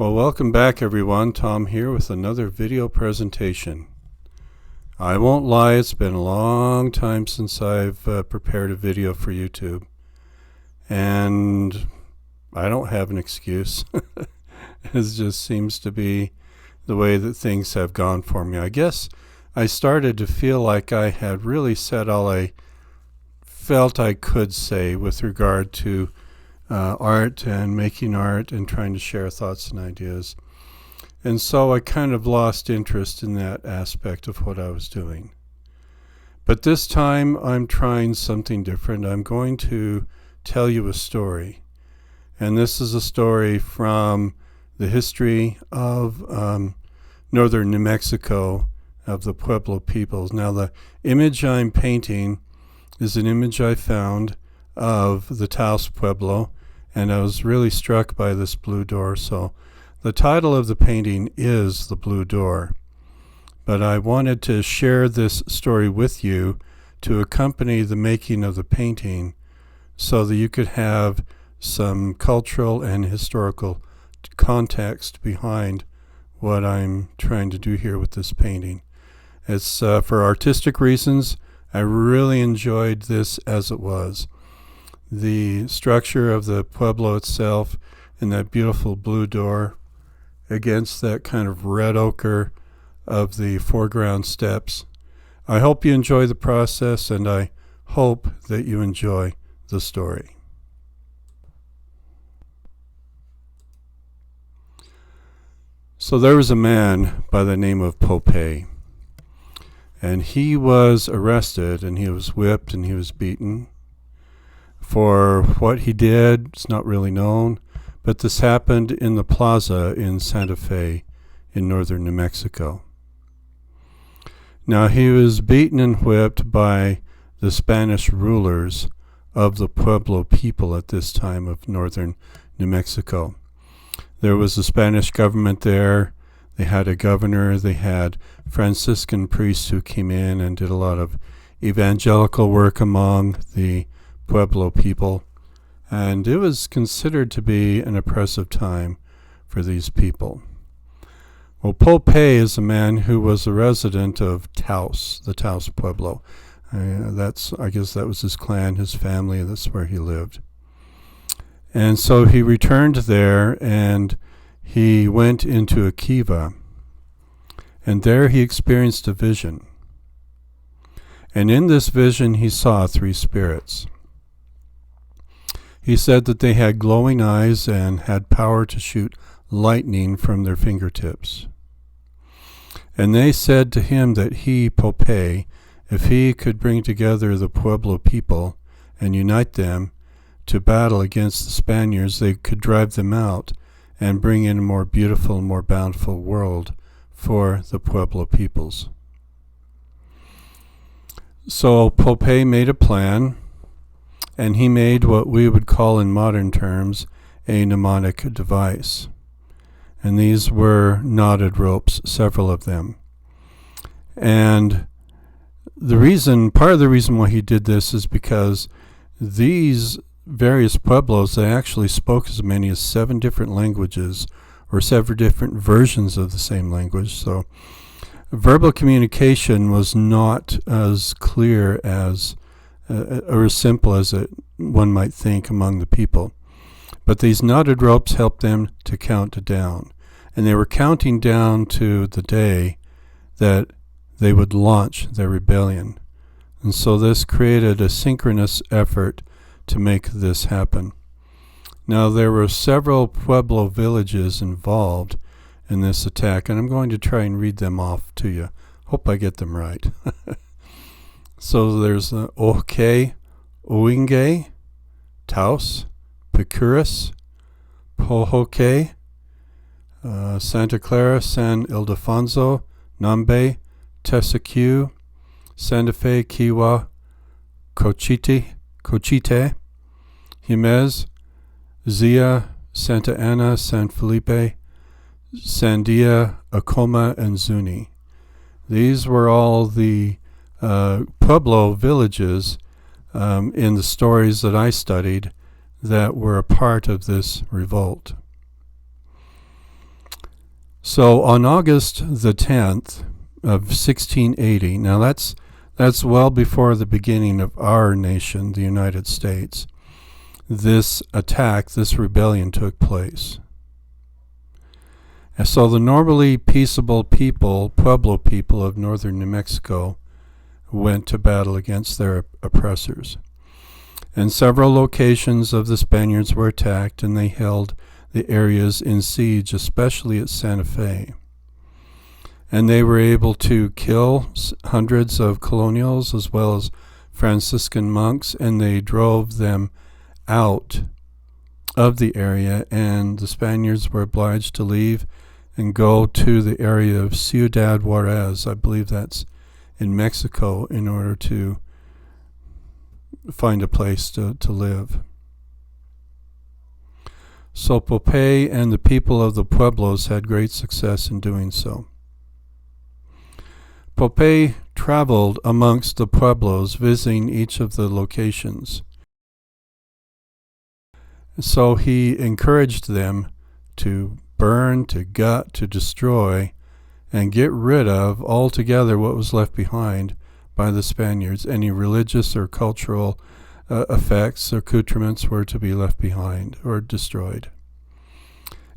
Well, welcome back everyone. Tom here with another video presentation. I won't lie, it's been a long time since I've prepared a video for YouTube. And I don't have an excuse. It just seems to be the way that things have gone for me. I guess I started to feel like I had really said all I felt I could say with regard to art and making art and trying to share thoughts and ideas. And so I kind of lost interest in that aspect of what I was doing. But this time I'm trying something different. I'm going to tell you a story. And this is a story from the history of northern New Mexico, of the Pueblo peoples. Now the image I'm painting is an image I found of the Taos Pueblo, and I was really struck by this blue door. So the title of the painting is The Blue Door. But I wanted to share this story with you to accompany the making of the painting so that you could have some cultural and historical context behind what I'm trying to do here with this painting. It's for artistic reasons. I really enjoyed this as it was. The structure of the Pueblo itself and that beautiful blue door against that kind of red ochre of the foreground steps. I hope you enjoy the process, and I hope that you enjoy the story. So there was a man by the name of Popeye, and he was arrested, and he was whipped, and he was beaten. For what he did, it's not really known, but this happened in the plaza in Santa Fe in northern New Mexico. Now he was beaten and whipped by the Spanish rulers of the Pueblo people at this time of northern New Mexico. There was a Spanish government there. They had a governor. They had Franciscan priests who came in and did a lot of evangelical work among the Pueblo people, and it was considered to be an oppressive time for these people. Well, Popeye is a man who was a resident of Taos, the Taos Pueblo. I guess that was his clan, his family, that's where he lived. And so he returned there, and he went into a kiva, and there he experienced a vision. And in this vision he saw three spirits. He said that they had glowing eyes and had power to shoot lightning from their fingertips. And they said to him that he, Popeye, if he could bring together the Pueblo people and unite them to battle against the Spaniards, they could drive them out and bring in a more beautiful, more bountiful world for the Pueblo peoples. So Popeye made a plan, and he made what we would call in modern terms a mnemonic device. And these were knotted ropes, several of them. And part of the reason why he did this is because these various pueblos, they actually spoke as many as 7 different languages, or 7 different versions of the same language. So verbal communication was not as clear as or as simple as one might think among the people. But these knotted ropes helped them to count down. And they were counting down to the day that they would launch their rebellion. And so this created a synchronous effort to make this happen. Now there were several Pueblo villages involved in this attack, and I'm going to try and read them off to you. Hope I get them right. So there's Oque, Oinge, Taos, Picurus, Pojoque, Santa Clara, San Ildefonso, Nambe, Tesaque, Santa Fe, Kiwa, Cochite, Jimez, Zia, Santa Ana, San Felipe, Sandia, Acoma, and Zuni. These were all the Pueblo villages in the stories that I studied that were a part of this revolt. So on August the 10th of 1680, now that's well before the beginning of our nation, the United States, this attack, this rebellion took place. And so the normally peaceable people, Pueblo people of northern New Mexico, went to battle against their oppressors. And several locations of the Spaniards were attacked, and they held the areas in siege, especially at Santa Fe. And they were able to kill hundreds of colonials as well as Franciscan monks, and they drove them out of the area, and the Spaniards were obliged to leave and go to the area of Ciudad Juarez, I believe that's in Mexico, in order to find a place to live. So Popeye and the people of the Pueblos had great success in doing so. Popeye traveled amongst the Pueblos, visiting each of the locations. So he encouraged them to burn, to gut, to destroy, and get rid of altogether what was left behind by the Spaniards. Any religious or cultural effects or accoutrements were to be left behind or destroyed.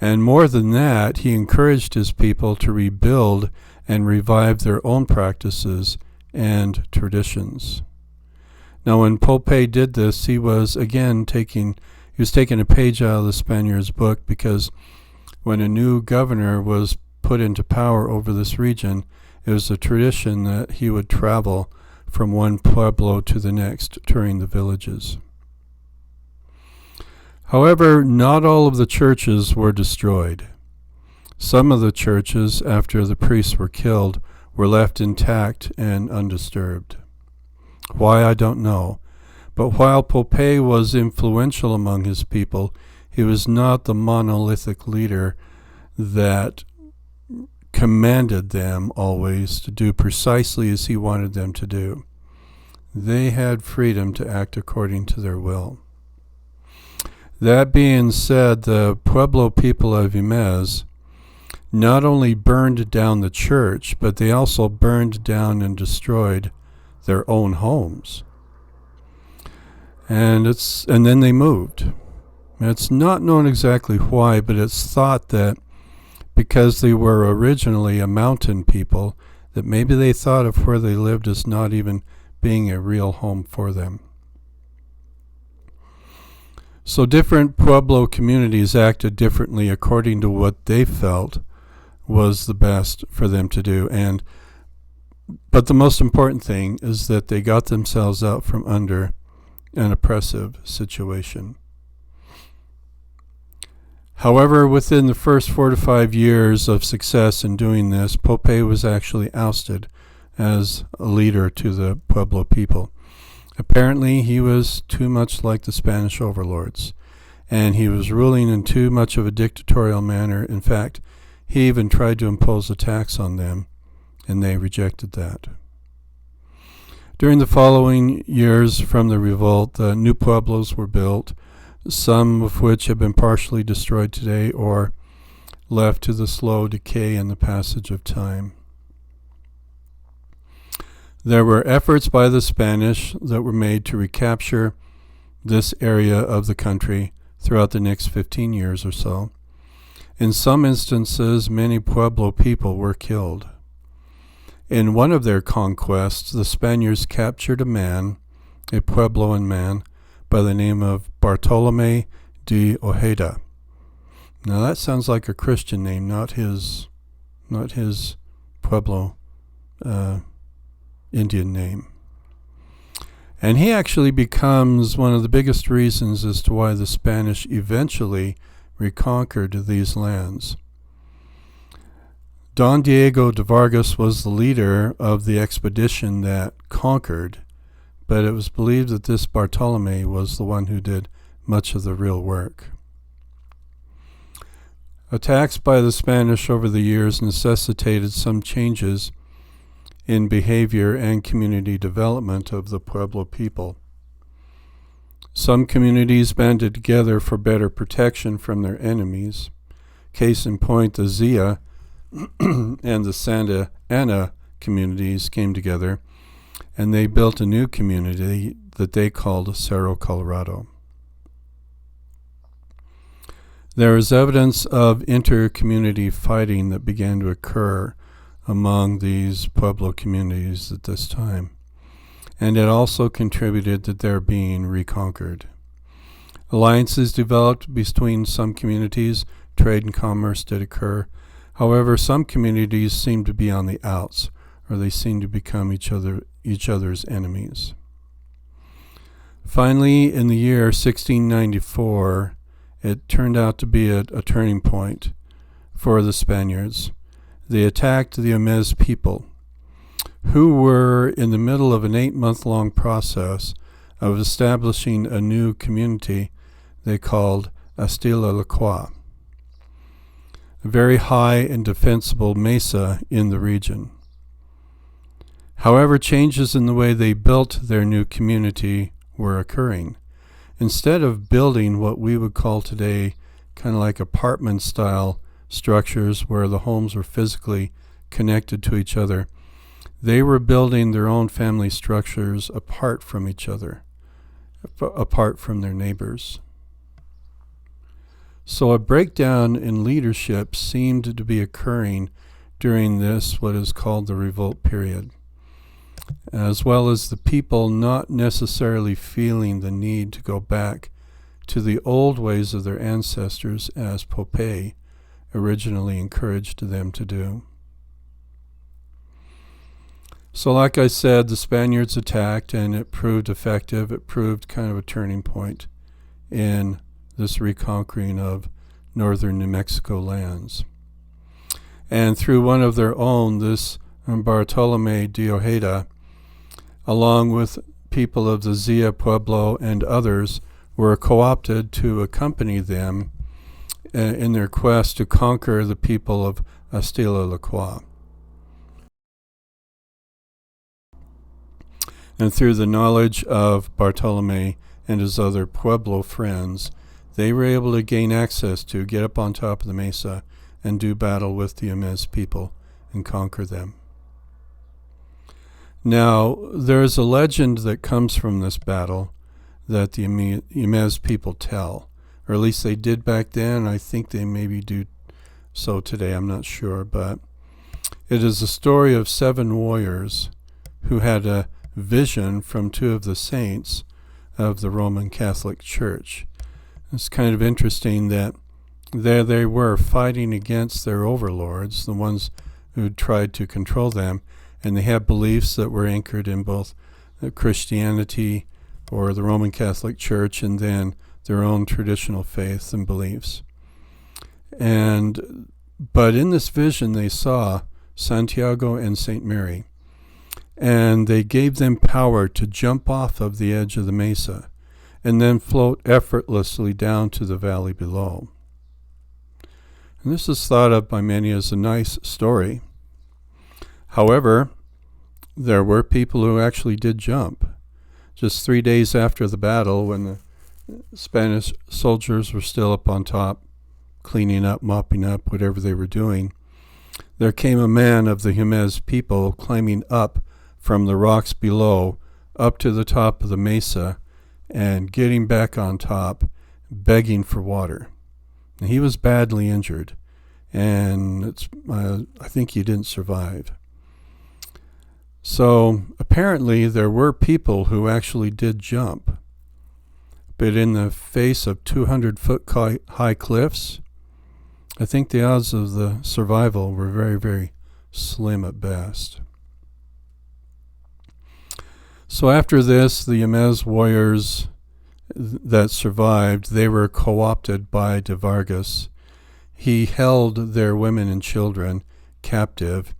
And more than that, he encouraged his people to rebuild and revive their own practices and traditions. Now, when Popeye did this, he was taking a page out of the Spaniards' book, because when a new governor was put into power over this region, it was a tradition that he would travel from one pueblo to the next, touring the villages. However, not all of the churches were destroyed. Some of the churches, after the priests were killed, were left intact and undisturbed. Why, I don't know. But while Popeye was influential among his people, he was not the monolithic leader that commanded them always to do precisely as he wanted them to do. They had freedom to act according to their will. That being said, the Pueblo people of Jemez not only burned down the church, but they also burned down and destroyed their own homes. And then they moved. It's not known exactly why, but it's thought that because they were originally a mountain people, that maybe they thought of where they lived as not even being a real home for them. So different Pueblo communities acted differently according to what they felt was the best for them to do. But the most important thing is that they got themselves out from under an oppressive situation. However, within the first 4 to 5 years of success in doing this, Popeye was actually ousted as a leader to the Pueblo people. Apparently, he was too much like the Spanish overlords, and he was ruling in too much of a dictatorial manner. In fact, he even tried to impose a tax on them, and they rejected that. During the following years from the revolt, the new pueblos were built, some of which have been partially destroyed today or left to the slow decay and the passage of time. There were efforts by the Spanish that were made to recapture this area of the country throughout the next 15 years or so. In some instances, many Pueblo people were killed. In one of their conquests, the Spaniards captured a Puebloan man, by the name of Bartolome de Ojeda. Now that sounds like a Christian name, not his Pueblo Indian name. And he actually becomes one of the biggest reasons as to why the Spanish eventually reconquered these lands. Don Diego de Vargas was the leader of the expedition that conquered, but it was believed that this Bartolome was the one who did much of the real work. Attacks by the Spanish over the years necessitated some changes in behavior and community development of the Pueblo people. Some communities banded together for better protection from their enemies. Case in point, the Zia and the Santa Ana communities came together, and they built a new community that they called Cerro Colorado. There is evidence of inter-community fighting that began to occur among these Pueblo communities at this time, and it also contributed to their being reconquered. Alliances developed between some communities. Trade and commerce did occur. However, some communities seemed to be on the outs, or they seemed to become each other's enemies. Finally, in the year 1694, it turned out to be a turning point for the Spaniards. They attacked the Yamez people, who were in the middle of an 8-month-long process of establishing a new community they called Astilla La Croix, a very high and defensible mesa in the region. However, changes in the way they built their new community were occurring. Instead of building what we would call today kind of like apartment-style structures where the homes were physically connected to each other, they were building their own family structures apart from each other, apart from their neighbors. So a breakdown in leadership seemed to be occurring during this, what is called the revolt period, as well as the people not necessarily feeling the need to go back to the old ways of their ancestors as Popeye originally encouraged them to do. So like I said, the Spaniards attacked and it proved effective. It proved kind of a turning point in this reconquering of northern New Mexico lands. And through one of their own, this Bartolome de Ojeda, along with people of the Zia Pueblo and others, were co-opted to accompany them in their quest to conquer the people of Astilla La Croix. And through the knowledge of Bartolome and his other Pueblo friends, they were able to gain access to, get up on top of the mesa and do battle with the Yamez people and conquer them. Now, there is a legend that comes from this battle that the Yamez people tell, or at least they did back then. I think they maybe do so today, I'm not sure, but it is a story of 7 warriors who had a vision from 2 of the saints of the Roman Catholic Church. It's kind of interesting that there they were fighting against their overlords, the ones who tried to control them, and they had beliefs that were anchored in both Christianity or the Roman Catholic Church and then their own traditional faith and beliefs. But in this vision they saw Santiago and St. Mary, and they gave them power to jump off of the edge of the mesa and then float effortlessly down to the valley below. And this is thought of by many as a nice story. However, there were people who actually did jump. Just 3 days after the battle, when the Spanish soldiers were still up on top, cleaning up, mopping up, whatever they were doing, there came a man of the Yamez people climbing up from the rocks below, up to the top of the mesa, and getting back on top, begging for water. And he was badly injured, and I think he didn't survive. So apparently there were people who actually did jump, but in the face of 200-foot high cliffs, I think the odds of the survival were very, very slim at best. So after this, the Yamez warriors that survived, they were co-opted by de Vargas. He held their women and children captive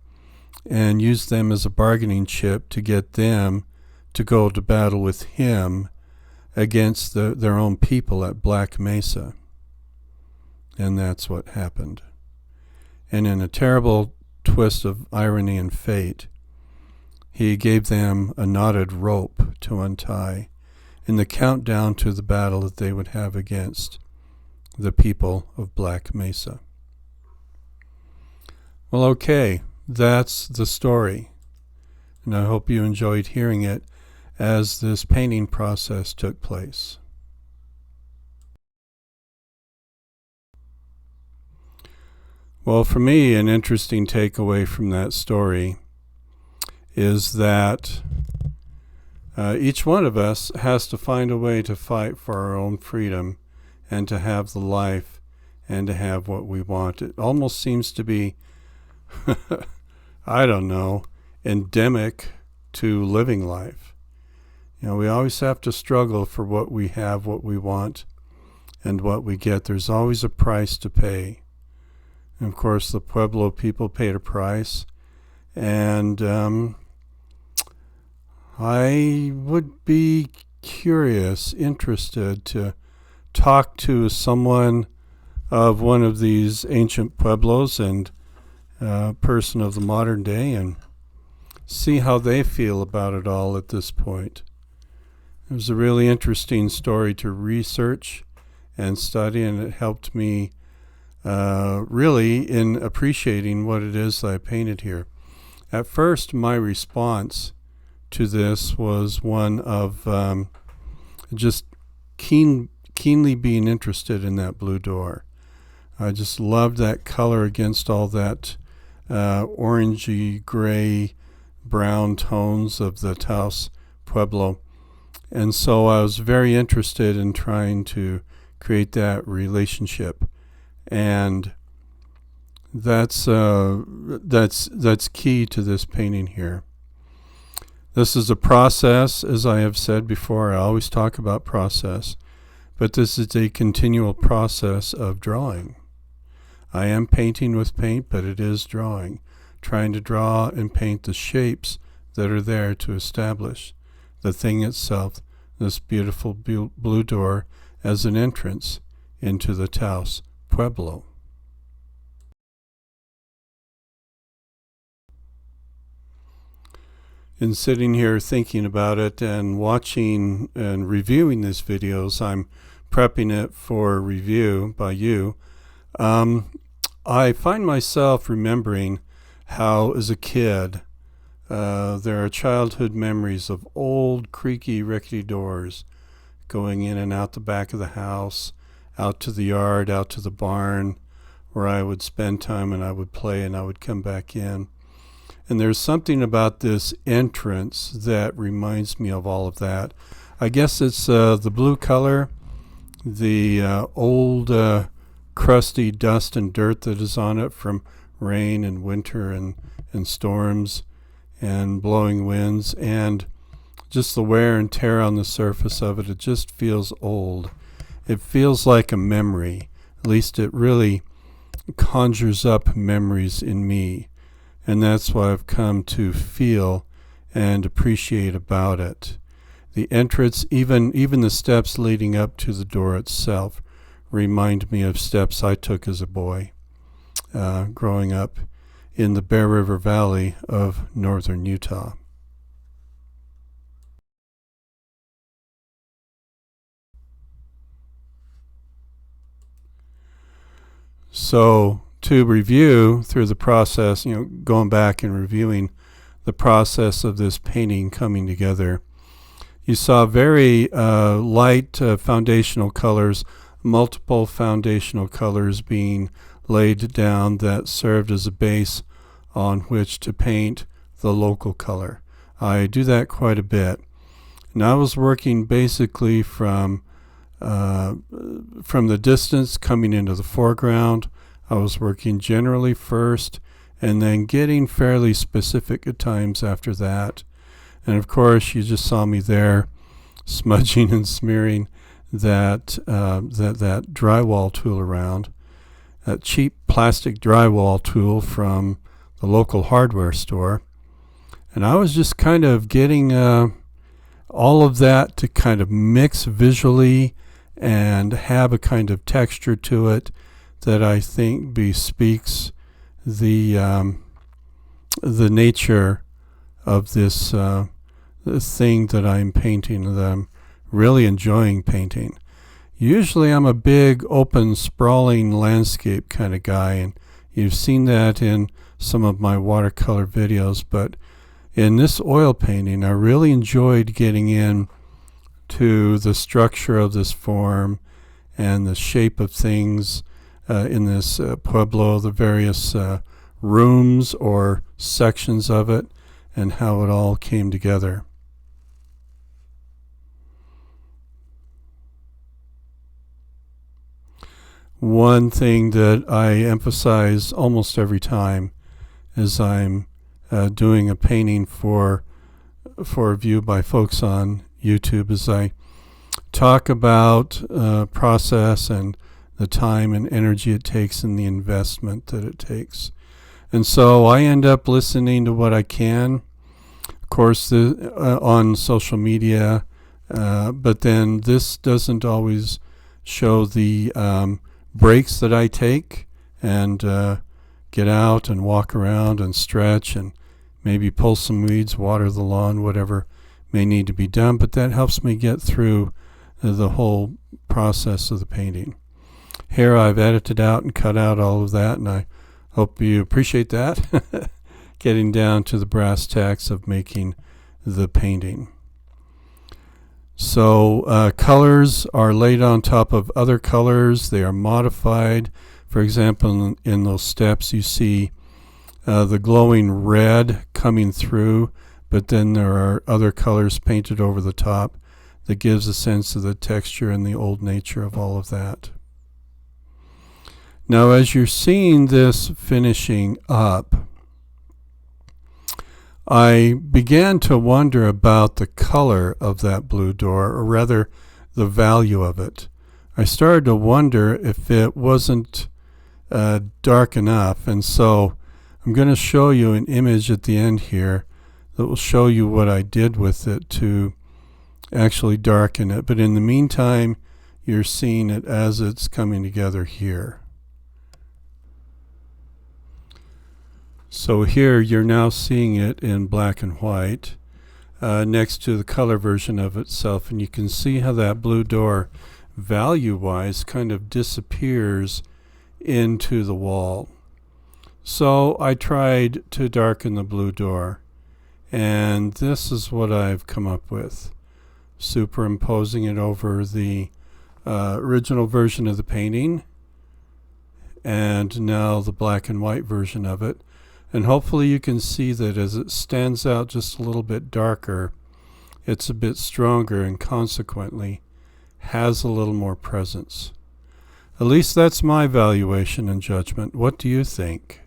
and used them as a bargaining chip to get them to go to battle with him against their own people at Black Mesa. And that's what happened. And in a terrible twist of irony and fate, he gave them a knotted rope to untie in the countdown to the battle that they would have against the people of Black Mesa. Well, okay, that's the story, and I hope you enjoyed hearing it as this painting process took place. Well, for me, an interesting takeaway from that story is that each one of us has to find a way to fight for our own freedom and to have the life and to have what we want. It almost seems to be, I don't know, endemic to living life. You know, we always have to struggle for what we have, what we want, and what we get. There's always a price to pay. And of course, the Pueblo people paid a price, and I would be curious, interested to talk to someone of one of these ancient pueblos and a person of the modern day and see how they feel about it all at this point. It was a really interesting story to research and study, and it helped me really in appreciating what it is that I painted here. At first, my response to this was one of just keenly being interested in that blue door. I just loved that color against all that orangey, gray, brown tones of the Taos Pueblo. And so I was very interested in trying to create that relationship. And that's key to this painting here. This is a process, as I have said before. I always talk about process, but this is a continual process of drawing. I am painting with paint, but it is drawing, trying to draw and paint the shapes that are there to establish the thing itself, this beautiful blue door, as an entrance into the Taos Pueblo. In sitting here thinking about it and watching and reviewing these videos, I'm prepping it for review by you. I find myself remembering how, as a kid, there are childhood memories of old, creaky, rickety doors going in and out the back of the house, out to the yard, out to the barn, where I would spend time and I would play and I would come back in. And there's something about this entrance that reminds me of all of that. I guess it's the blue color, the old crusty dust and dirt that is on it from rain and winter and storms and blowing winds, and just the wear and tear on the surface of it. It just feels old. It feels like a memory. At least it really conjures up memories in me. And that's what I've come to feel and appreciate about it. The entrance, even the steps leading up to the door itself, remind me of steps I took as a boy, growing up in the Bear River Valley of northern Utah. So, to review through the process, going back and reviewing the process of this painting coming together, you saw very light foundational colors, multiple foundational colors being laid down that served as a base on which to paint the local color. I do that quite a bit. And I was working basically from the distance coming into the foreground. I was working generally first and then getting fairly specific at times after that. And of course, you just saw me there smudging and smearing that drywall tool around, that cheap plastic drywall tool from the local hardware store. And I was just kind of getting all of that to kind of mix visually and have a kind of texture to it that I think bespeaks the nature of this thing that I'm painting, that I'm really enjoying painting. Usually I'm a big, open, sprawling landscape kind of guy, and you've seen that in some of my watercolor videos, but in this oil painting, I really enjoyed getting in to the structure of this form and the shape of things in this pueblo, the various rooms or sections of it, and how it all came together. One thing that I emphasize almost every time as I'm doing a painting for a view by folks on YouTube is I talk about process and the time and energy it takes and the investment that it takes. And so I end up listening to what I can, of course, on social media, but then this doesn't always show the breaks that I take and get out and walk around and stretch and maybe pull some weeds, water the lawn, whatever may need to be done, but that helps me get through the whole process of the painting. Here I've edited out and cut out all of that, and I hope you appreciate that, getting down to the brass tacks of making the painting. So colors are laid on top of other colors. They are modified. For example, in those steps you see the glowing red coming through, but then there are other colors painted over the top that gives a sense of the texture and the old nature of all of that. Now, as you're seeing this finishing up, I began to wonder about the color of that blue door, or rather the value of it. I started to wonder if it wasn't dark enough, and so I'm going to show you an image at the end here that will show you what I did with it to actually darken it. But in the meantime, you're seeing it as it's coming together here. So here you're now seeing it in black and white next to the color version of itself, and you can see how that blue door value-wise kind of disappears into the wall. So I tried to darken the blue door, and this is what I've come up with, superimposing it over the original version of the painting and now the black and white version of it. And hopefully you can see that as it stands out just a little bit darker, it's a bit stronger and consequently has a little more presence. At least that's my valuation and judgment. What do you think?